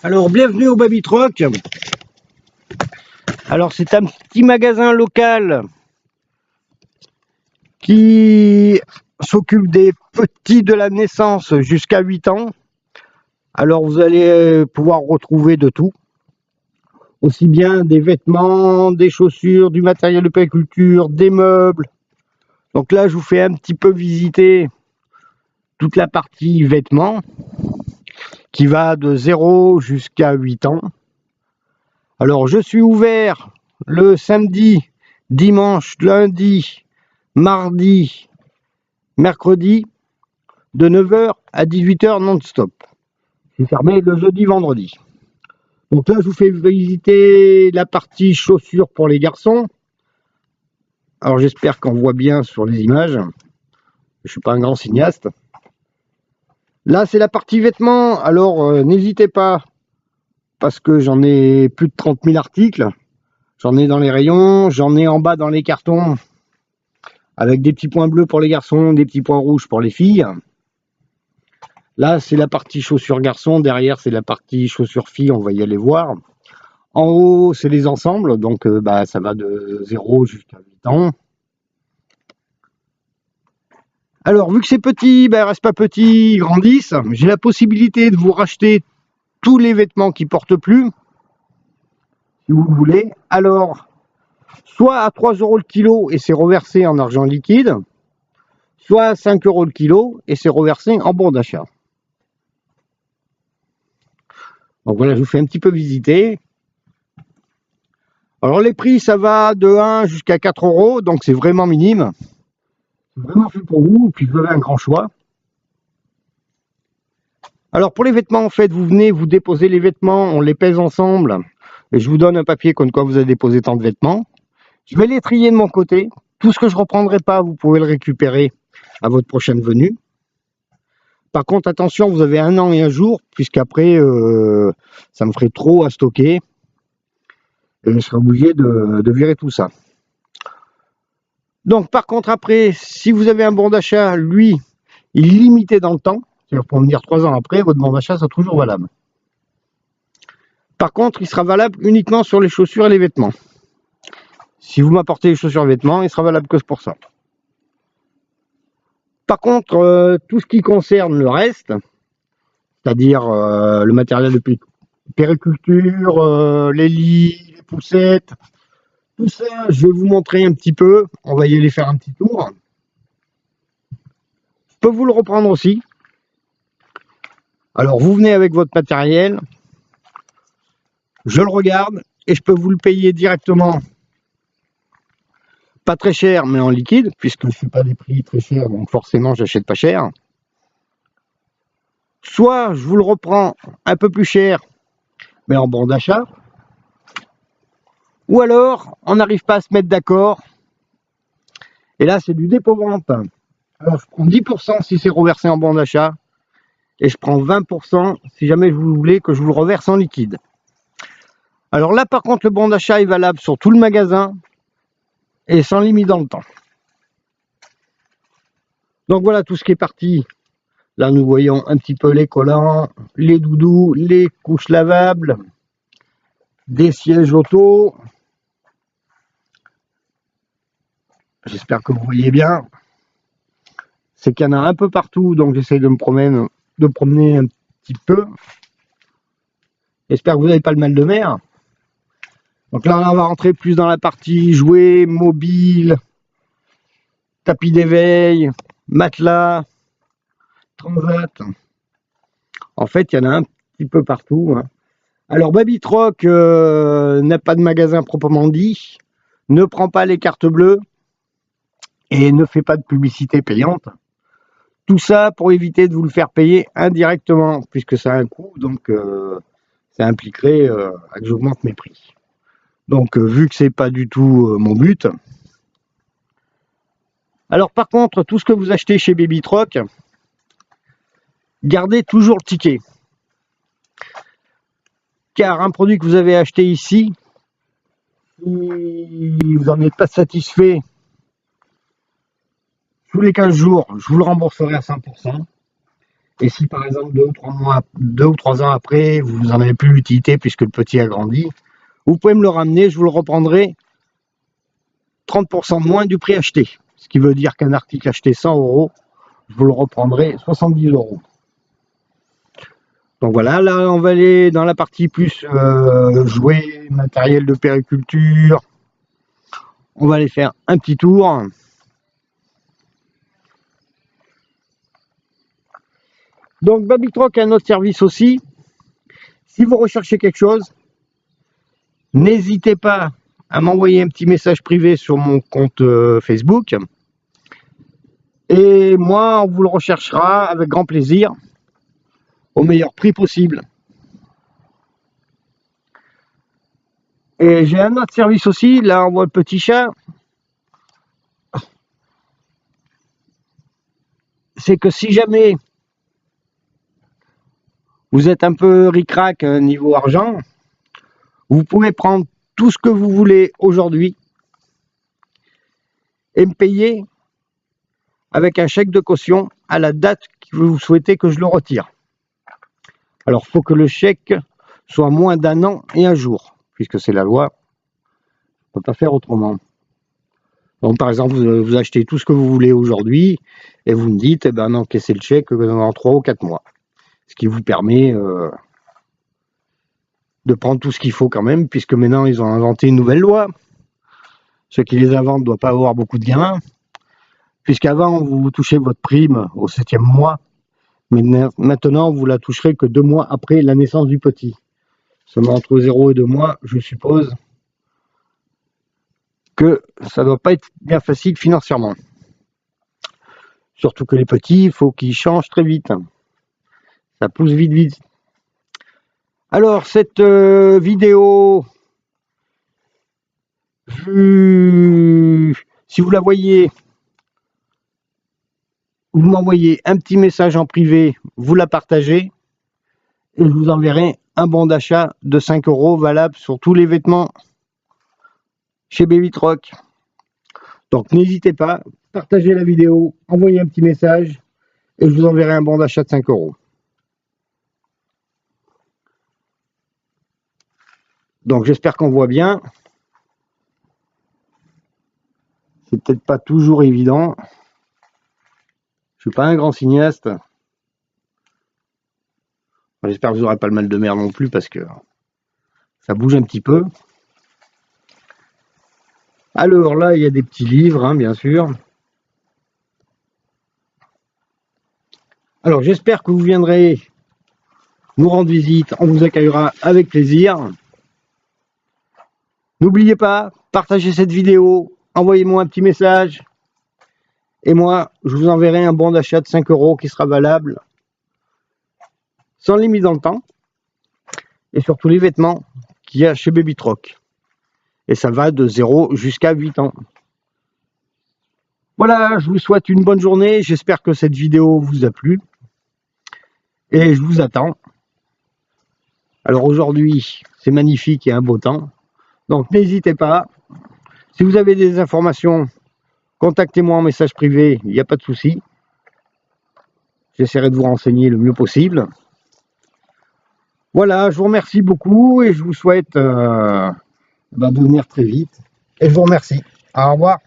Alors, bienvenue au Baby Truck. Alors, c'est un petit magasin local qui s'occupe des petits de la naissance jusqu'à 8 ans. Alors, vous allez pouvoir retrouver de tout. Aussi bien des vêtements, des chaussures, du matériel de périculture, des meubles. Donc là, je vous fais un petit peu visiter toute la partie vêtements qui va de 0 jusqu'à 8 ans. Alors, je suis ouvert le samedi, dimanche, lundi, mardi, mercredi, de 9h à 18h non-stop. C'est fermé le jeudi, vendredi. Donc là, je vous fais visiter la partie chaussures pour les garçons. Alors, j'espère qu'on voit bien sur les images. Je ne suis pas un grand cinéaste. Là, c'est la partie vêtements. Alors, n'hésitez pas, parce que j'en ai plus de 30 000 articles. J'en ai dans les rayons, j'en ai en bas dans les cartons, avec des petits points bleus pour les garçons, des petits points rouges pour les filles. Là, c'est la partie chaussures garçons. Derrière, c'est la partie chaussures filles. On va y aller voir. En haut, c'est les ensembles. Donc, ça va de 0 jusqu'à 8 ans. Alors, vu que c'est petit, ils restent pas petits, ils grandissent. J'ai la possibilité de vous racheter tous les vêtements qui portent plus, si vous le voulez. Alors, soit à 3 € le kilo et c'est reversé en argent liquide, soit à 5 € le kilo et c'est reversé en bon d'achat. Donc voilà, je vous fais un petit peu visiter. Alors les prix, ça va de 1 jusqu'à 4 €, donc c'est vraiment minime. C'est vraiment fait pour vous, puis vous avez un grand choix. Alors pour les vêtements, en fait, vous venez, vous déposez les vêtements, on les pèse ensemble, et je vous donne un papier comme quoi vous avez déposé tant de vêtements. Je vais les trier de mon côté. Tout ce que je ne reprendrai pas, vous pouvez le récupérer à votre prochaine venue. Par contre, attention, vous avez 1 an et 1 jour, puisqu'après, ça me ferait trop à stocker. Et je serai obligé de virer tout ça. Donc, par contre, après, si vous avez un bon d'achat, lui, il est limité dans le temps. C'est-à-dire pour venir 3 ans après, votre bon d'achat sera toujours valable. Par contre, il sera valable uniquement sur les chaussures et les vêtements. Si vous m'apportez les chaussures et les vêtements, il sera valable que pour ça. Par contre, tout ce qui concerne le reste, c'est-à-dire le matériel de périculture, les lits, les poussettes, tout ça, je vais vous montrer un petit peu. On va y aller faire un petit tour. Je peux vous le reprendre aussi. Alors, vous venez avec votre matériel, je le regarde et je peux vous le payer directement. Pas très cher, mais en liquide, puisque je ne fais pas des prix très chers, donc forcément, j'achète pas cher. Soit je vous le reprends un peu plus cher, mais en bon d'achat. Ou alors, on n'arrive pas à se mettre d'accord. Et là, c'est du dépôt-vente. Alors, je prends 10% si c'est reversé en bon d'achat. Et je prends 20% si jamais vous voulez que je vous le reverse en liquide. Alors là, par contre, le bon d'achat est valable sur tout le magasin et sans limite dans le temps. Donc voilà tout ce qui est parti. Là, nous voyons un petit peu les collants, les doudous, les couches lavables, des sièges auto. J'espère que vous voyez bien. C'est qu'il y en a un peu partout, donc j'essaye de me promener un petit peu. J'espère que vous n'avez pas le mal de mer. Donc là, on va rentrer plus dans la partie jouets, mobile, tapis d'éveil, matelas, transat. En fait, il y en a un petit peu partout. Alors, Baby Truck n'a pas de magasin proprement dit, ne prend pas les cartes bleues et ne fait pas de publicité payante. Tout ça pour éviter de vous le faire payer indirectement, puisque ça a un coût, donc ça impliquerait que j'augmente mes prix. Donc, vu que c'est pas du tout mon but. Alors, par contre, tout ce que vous achetez chez Baby Truck, gardez toujours le ticket. Car un produit que vous avez acheté ici, si vous n'en êtes pas satisfait, tous les 15 jours, je vous le rembourserai à 100%. Et si par exemple 2 ou 3 ans après, vous n'en avez plus l'utilité puisque le petit a grandi, vous pouvez me le ramener, je vous le reprendrai 30% de moins du prix acheté. Ce qui veut dire qu'un article acheté 100 €, je vous le reprendrai 70 €. Donc voilà, là on va aller dans la partie plus jouets, matériel de périculture. On va aller faire un petit tour. Donc Babytroc a un autre service aussi. Si vous recherchez quelque chose, n'hésitez pas à m'envoyer un petit message privé sur mon compte Facebook. Et moi, on vous le recherchera avec grand plaisir, au meilleur prix possible. Et j'ai un autre service aussi, là on voit le petit chat. C'est que si jamais vous êtes un peu ric-rac niveau argent, vous pouvez prendre tout ce que vous voulez aujourd'hui et me payer avec un chèque de caution à la date que vous souhaitez que je le retire. Alors, il faut que le chèque soit moins d'1 an et 1 jour, puisque c'est la loi. On ne peut pas faire autrement. Donc, par exemple, vous achetez tout ce que vous voulez aujourd'hui et vous me dites, eh ben, encaissez le chèque dans 3 ou 4 mois. Ce qui vous permet de prendre tout ce qu'il faut quand même, puisque maintenant, ils ont inventé une nouvelle loi. Ceux qui les inventent ne doivent pas avoir beaucoup de gamins, puisqu'avant, vous touchez votre prime au 7e mois, mais maintenant, vous la toucherez que 2 mois après la naissance du petit. Seulement entre 0 et 2 mois, je suppose que ça ne doit pas être bien facile financièrement. Surtout que les petits, il faut qu'ils changent très vite. Ça pousse vite, vite. Alors, cette vidéo, si vous la voyez, vous m'envoyez un petit message en privé, vous la partagez, et je vous enverrai un bon d'achat de 5 € valable sur tous les vêtements chez Babytroc. Donc n'hésitez pas, partagez la vidéo, envoyez un petit message, et je vous enverrai un bon d'achat de 5 €. Donc j'espère qu'on voit bien. C'est peut-être pas toujours évident. Je suis pas un grand cinéaste. J'espère que vous n'aurez pas le mal de mer non plus parce que ça bouge un petit peu. Alors là, il y a des petits livres, hein, bien sûr. Alors j'espère que vous viendrez nous rendre visite. On vous accueillera avec plaisir. N'oubliez pas, partagez cette vidéo, envoyez-moi un petit message. Et moi, je vous enverrai un bon d'achat de 5 € qui sera valable sans limite dans le temps. Et sur tous les vêtements qu'il y a chez Babytroc. Et ça va de 0 jusqu'à 8 ans. Voilà, je vous souhaite une bonne journée. J'espère que cette vidéo vous a plu. Et je vous attends. Alors aujourd'hui, c'est magnifique et un beau temps. Donc n'hésitez pas. Si vous avez des informations, contactez-moi en message privé, il n'y a pas de souci. J'essaierai de vous renseigner le mieux possible. Voilà, je vous remercie beaucoup et je vous souhaite de venir très vite. Et je vous remercie. Au revoir.